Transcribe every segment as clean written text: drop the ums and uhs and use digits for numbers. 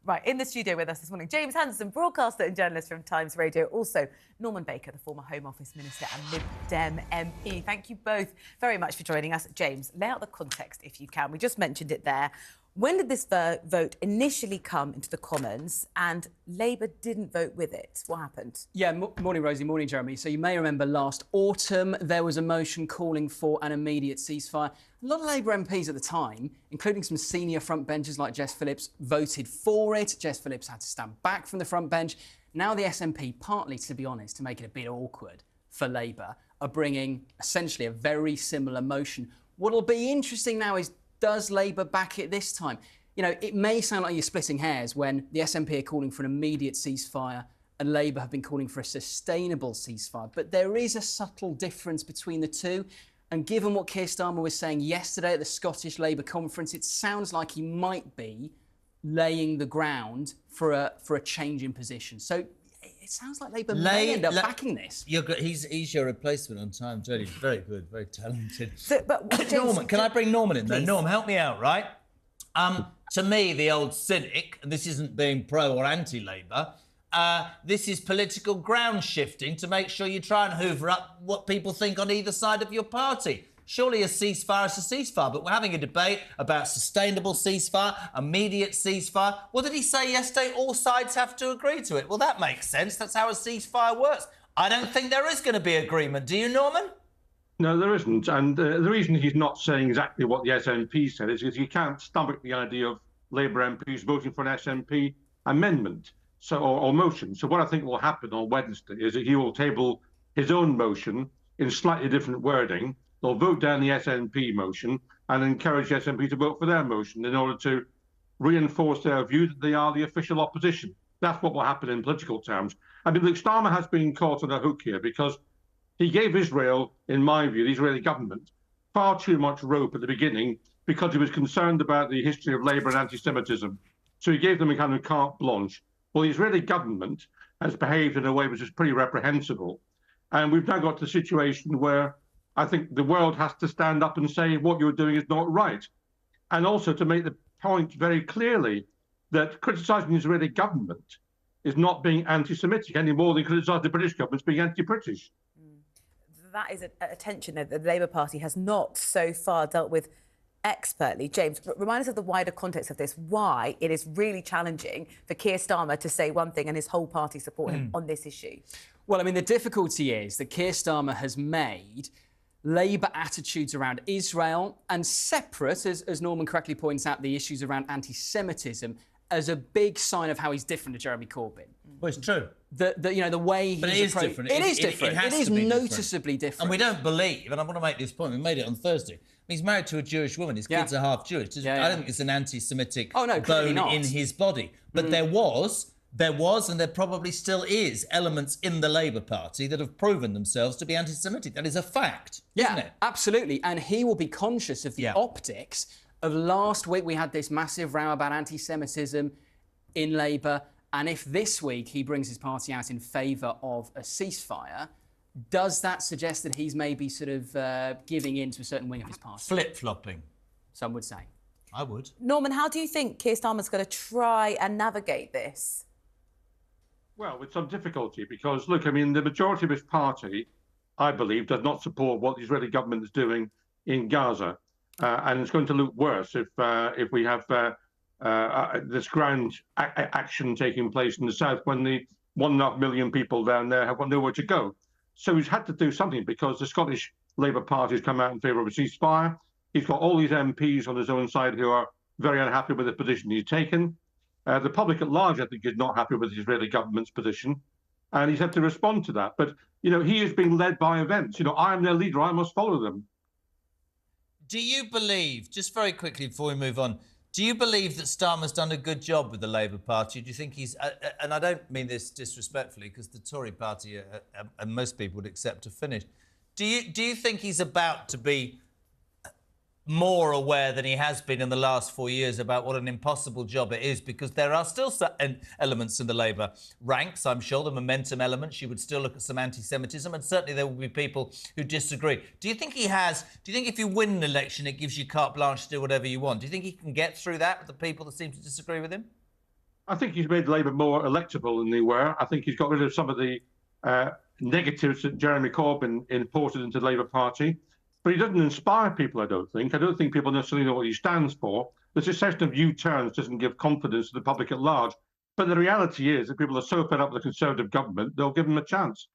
Right, in the studio with us this morning, James Hanson, broadcaster and journalist from Times Radio. Also, Norman Baker, the former Home Office Minister and Lib Dem MP. Thank you both very much for joining us. James, lay out the context if you can. We just mentioned it there. When did this vote initially come into the Commons and Labour didn't vote with it? What happened? Yeah, morning, Rosie, morning, Jeremy. So you may remember last autumn there was a motion calling for an immediate ceasefire. A lot of Labour MPs at the time, including some senior front benchers like Jess Phillips, voted for it. Jess Phillips had to stand back from the front bench. Now the SNP, partly, to be honest, to make it a bit awkward for Labour, are bringing essentially a very similar motion. What'll be interesting now is, does Labour back it this time? You know, it may sound like you're splitting hairs when the SNP are calling for an immediate ceasefire and Labour have been calling for a sustainable ceasefire, but there is a subtle difference between the two. And given what Keir Starmer was saying yesterday at the Scottish Labour conference, it sounds like he might be laying the ground for a change in position. So it sounds like Labour may end up backing this. He's your replacement on Times Radio. Very good, very talented. James, Norman, can I bring Norman in there? Please. Norman, help me out, right? To me, the old cynic, and this isn't being pro or anti-Labour, this is political ground shifting to make sure you try and hoover up what people think on either side of your party. Surely a ceasefire is a ceasefire, but we're having a debate about sustainable ceasefire, immediate ceasefire. What did he say yesterday? All sides have to agree to it. Well, that makes sense. That's how a ceasefire works. I don't think there is going to be agreement. Do you, Norman? No, there isn't. And the reason he's not saying exactly what the SNP said is because he can't stomach the idea of Labour MPs voting for an SNP amendment or motion. So what I think will happen on Wednesday is that he will table his own motion in slightly different wording. They'll vote down the SNP motion and encourage the SNP to vote for their motion in order to reinforce their view that they are the official opposition. That's what will happen in political terms. I mean, look, Starmer has been caught on a hook here because he gave Israel, in my view, the Israeli government, far too much rope at the beginning because he was concerned about the history of Labour and anti-Semitism. So he gave them a kind of carte blanche. Well, the Israeli government has behaved in a way which is pretty reprehensible. And we've now got to a situation where I think the world has to stand up and say what you're doing is not right. And also to make the point very clearly that criticising the Israeli government is not being anti-Semitic any more than criticising the British government as being anti-British. That is a tension that the Labour Party has not so far dealt with expertly. James, remind us of the wider context of this, why it is really challenging for Keir Starmer to say one thing and his whole party support him on this issue. Well, I mean, the difficulty is that Keir Starmer has made Labour attitudes around Israel and separate, as Norman correctly points out, the issues around anti-Semitism as a big sign of how he's different to Jeremy Corbyn. Well, it's true. The way but he's it is different. It is different. It is noticeably different. And we don't believe, and I want to make this point, we made it on Thursday. He's married to a Jewish woman. His kids are half Jewish. I don't think it's an anti-Semitic bone in his body. But there was, and there probably still is, elements in the Labour Party that have proven themselves to be anti-Semitic. That is a fact, isn't it? Absolutely. And he will be conscious of the optics of last week. We had this massive row about anti-Semitism in Labour. And if this week he brings his party out in favour of a ceasefire, does that suggest that he's maybe sort of giving in to a certain wing of his party? Flip-flopping. Some would say. I would. Norman, how do you think Keir Starmer's going to try and navigate this? Well, with some difficulty, because, look, I mean, the majority of his party, I believe, does not support what the Israeli government is doing in Gaza. And it's going to look worse if we have this ground action taking place in the south when the 1.5 million people down there have got nowhere to go. So he's had to do something because the Scottish Labour Party has come out in favour of a ceasefire. He's got all these MPs on his own side who are very unhappy with the position he's taken. The public at large, I think, is not happy with the Israeli government's position. And he's had to respond to that. But, you know, he is being led by events. You know, I am their leader. I must follow them. Do you believe, just very quickly before we move on, do you believe that Starmer's done a good job with the Labour Party? Do you think he's... and I don't mean this disrespectfully, because the Tory party, and most people would accept, to finish. Do you think he's about to be more aware than he has been in the last 4 years about what an impossible job it is? Because there are still certain elements in the Labour ranks, I'm sure, the momentum elements. You would still look at some anti-Semitism, and certainly there will be people who disagree. Do you think if you win an election, it gives you carte blanche to do whatever you want? Do you think he can get through that with the people that seem to disagree with him? I think he's made Labour more electable than they were. I think he's got rid of some of the negatives that Jeremy Corbyn imported into the Labour Party. But he doesn't inspire people, I don't think. I don't think people necessarily know what he stands for. The succession of U-turns doesn't give confidence to the public at large. But the reality is that people are so fed up with the Conservative government, they'll give him a chance.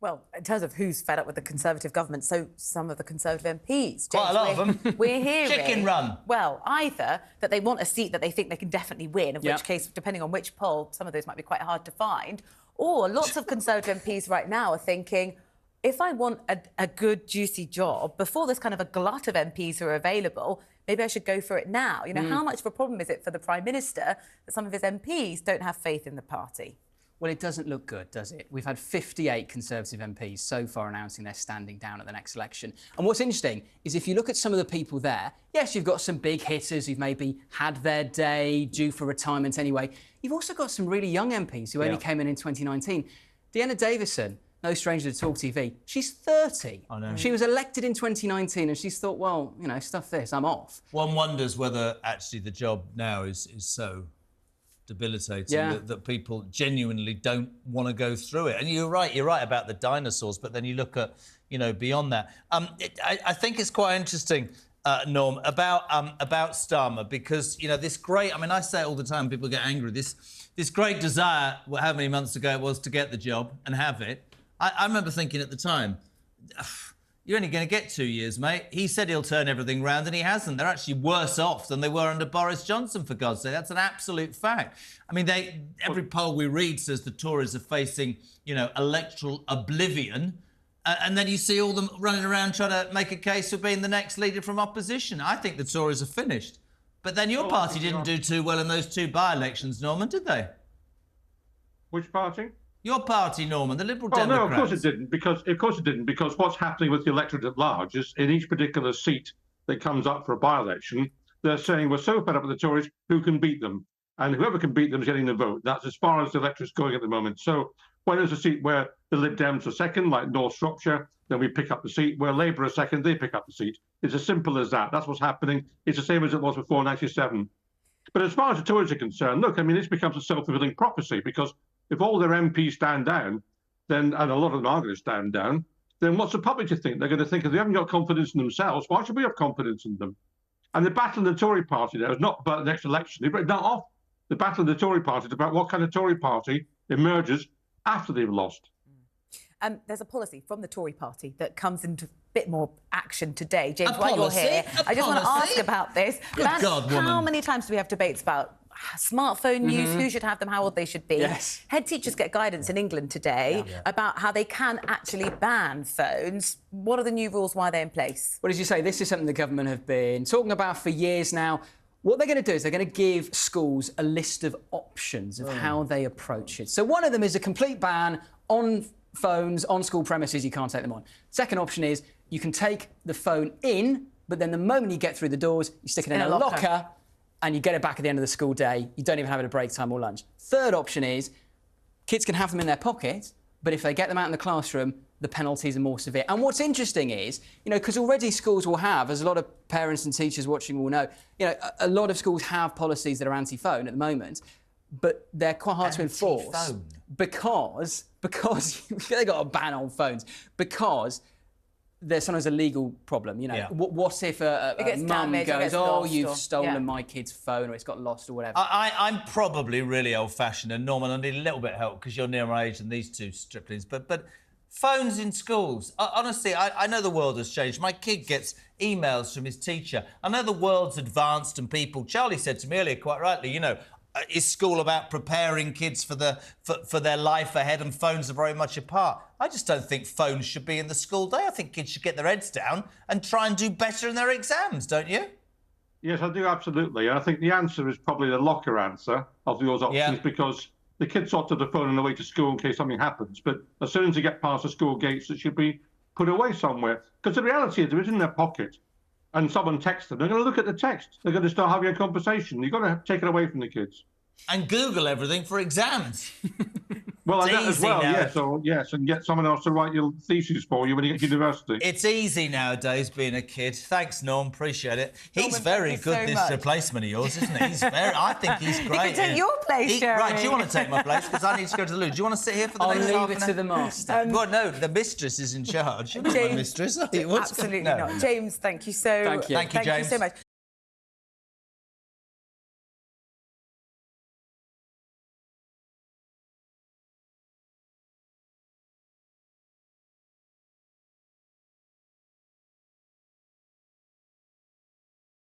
Well, in terms of who's fed up with the Conservative government, so some of the Conservative MPs. Quite a lot of them. We're hearing... Chicken run. Well, either that they want a seat that they think they can definitely win, in which case, depending on which poll, some of those might be quite hard to find, or lots of Conservative MPs right now are thinking, if I want a good, juicy job, before there's kind of a glut of MPs who are available, maybe I should go for it now. You know, how much of a problem is it for the Prime Minister that some of his MPs don't have faith in the party? Well, it doesn't look good, does it? We've had 58 Conservative MPs so far announcing they're standing down at the next election. And what's interesting is if you look at some of the people there, yes, you've got some big hitters who've maybe had their day, due for retirement anyway. You've also got some really young MPs who only came in 2019. Deanna Davison, no stranger to TalkTV, she's 30. I know. She was elected in 2019 and she's thought, well, you know, stuff this, I'm off. One wonders whether actually the job now is so debilitating that people genuinely don't want to go through it. And you're right about the dinosaurs, but then you look at, you know, beyond that. I think it's quite interesting, Norm, about Starmer, because, you know, this great, I mean, I say it all the time, people get angry, this great desire, how many months ago it was to get the job and have it. I remember thinking at the time, you're only going to get 2 years, mate. He said he'll turn everything round, and he hasn't. They're actually worse off than they were under Boris Johnson, for God's sake. That's an absolute fact. I mean, every poll we read says the Tories are facing, you know, electoral oblivion, and then you see all them running around trying to make a case for being the next leader from opposition. I think the Tories are finished. But then your party didn't do too well in those 2 by-elections, Norman, did they? Which party? Your party, Norman, the Liberal Democrats. Democrats. No, of course it didn't, because what's happening with the electorate at large is in each particular seat that comes up for a by-election, they're saying we're so fed up with the Tories, who can beat them? And whoever can beat them is getting the vote. That's as far as the electorate's going at the moment. So when there's a seat where the Lib Dems are second, like North Shropshire, then we pick up the seat. Where Labour are second, they pick up the seat. It's as simple as that. That's what's happening. It's the same as it was before 97. But as far as the Tories are concerned, look, I mean, this becomes a self-fulfilling prophecy, because if all their MPs stand down, then, and a lot of them are going to stand down, then what's the public to think? They're going to think if they haven't got confidence in themselves, why should we have confidence in them? And the battle in the Tory party there is not about the next election. They've written that off. The battle in the Tory party is about what kind of Tory party emerges after they've lost. There's a policy from the Tory party that comes into a bit more action today. James, while you're here, I just want to ask about this. Good God, woman. How many times do we have debates about smartphone use, who should have them, how old they should be? Yes. Head teachers get guidance in England today about how they can actually ban phones. What are the new rules? Why are they in place? Well, as you say, this is something the government have been talking about for years now. What they're going to do is they're going to give schools a list of options of how they approach it. So one of them is a complete ban on phones on school premises. You can't take them on. Second option is you can take the phone in, but then the moment you get through the doors, you stick it in a locker and you get it back at the end of the school day. You don't even have it at break time or lunch. Third option is kids can have them in their pocket, but if they get them out in the classroom, the penalties are more severe. And what's interesting is, you know, because already schools will have, as a lot of parents and teachers watching will know, you know, a lot of schools have policies that are anti-phone at the moment, but they're quite hard to enforce because they got a ban on phones, because there's sometimes a legal problem, you know. What if a mum goes, oh, you've stolen my kid's phone, or it's got lost or whatever? I'm probably really old-fashioned, and Norman, I need a little bit of help because you're near my age than these two striplings, but phones in schools. Honestly, I know the world has changed. My kid gets emails from his teacher. I know the world's advanced and people... Charlie said to me earlier, quite rightly, you know, is school about preparing kids for their life ahead, and phones are very much a part? I just don't think phones should be in the school day. I think kids should get their heads down and try and do better in their exams, don't you? Yes, I do, absolutely. And I think the answer is probably the locker answer of those options, because the kids ought to have the phone on the way to school in case something happens. But as soon as they get past the school gates, it should be put away somewhere. Because the reality is, if it's in their pocket and someone texts them, they're going to look at the text. They're going to start having a conversation. You've got to take it away from the kids. And Google everything for exams. Well, It's and that as easy well, now. yes, and get someone else to write your thesis for you when you get to university. It's easy nowadays being a kid. Thanks, Norm. Appreciate it. He's Norman, very thank you good, so this much. replacement of yours, isn't he? I think he's great. He can take your place, Jeremy. Right, do you want to take my place? Because I need to go to the loo. Do you want to sit here for the I'll next half leave an it hour? to the master. Well, no, the mistress is in charge. You're not my James- mistress, are you? What's Absolutely no. not. James, thank you so Thank you. Thank you, Thank you James. so much.